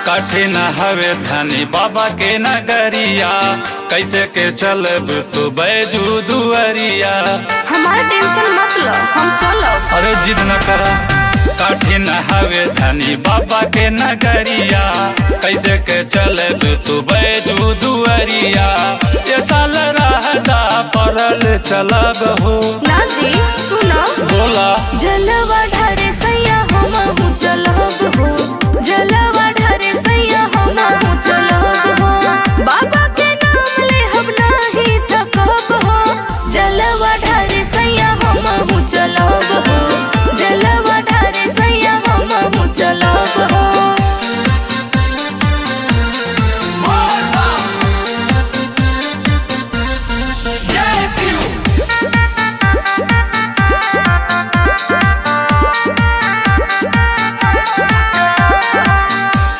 कठिन हवे धनी बाबा के नगरिया, कैसे के चलब तू बैजू दुअरिया। हमारा टेंशन मत लो, हम चलो। अरे जिद न करा, कठिन हवे धनी बाबा के नगरिया, कैसे के चलब तू बैजू दुअरिया। ये साल रहता परल चलब हो। ना जी सुनो, बोला जलवा ढारे सैया हम चलब हो, जलवा ढारे सैया हम चलब हो। बाबा के नाम ले हम नहीं थकब हो, जलवा ढारे सैया हम चलब हो, जलवा ढारे सैया हम चलब हो।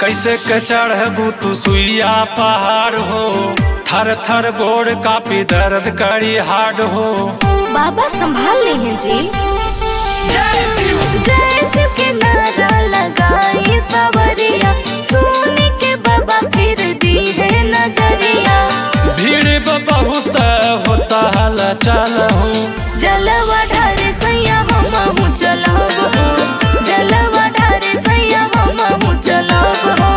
कैसे के चढ़बू तू सुइया पहाड़ हो, थर थर गोड़ कापी दर्द करी हाड हो। बाबा संभाल ले हैं जी। जय शिव के नारा लगाई सवरिया, सोने के बाबा फिर दी है नजरिया। भीड़ बहुत होता हल चल हो, जलवा ढारे सैया हम चलब हो, जलवा ढारे सैया हम चलब हो।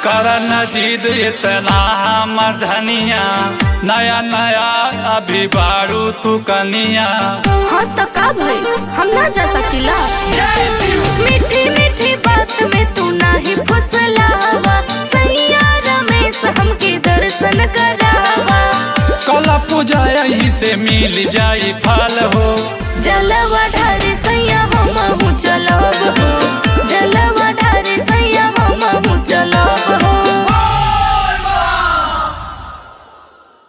करन जीद इतना हमर धनिया, नया नया अभी बारू तू कनिया। हाँ तो का भाई, हम ना जा सकीला। मीठी मीठी बात में तू नहीं फुसलावा, सैया रमेश हमके दर्शन करावा। कला पूजा यही से मिल जाई फल हो।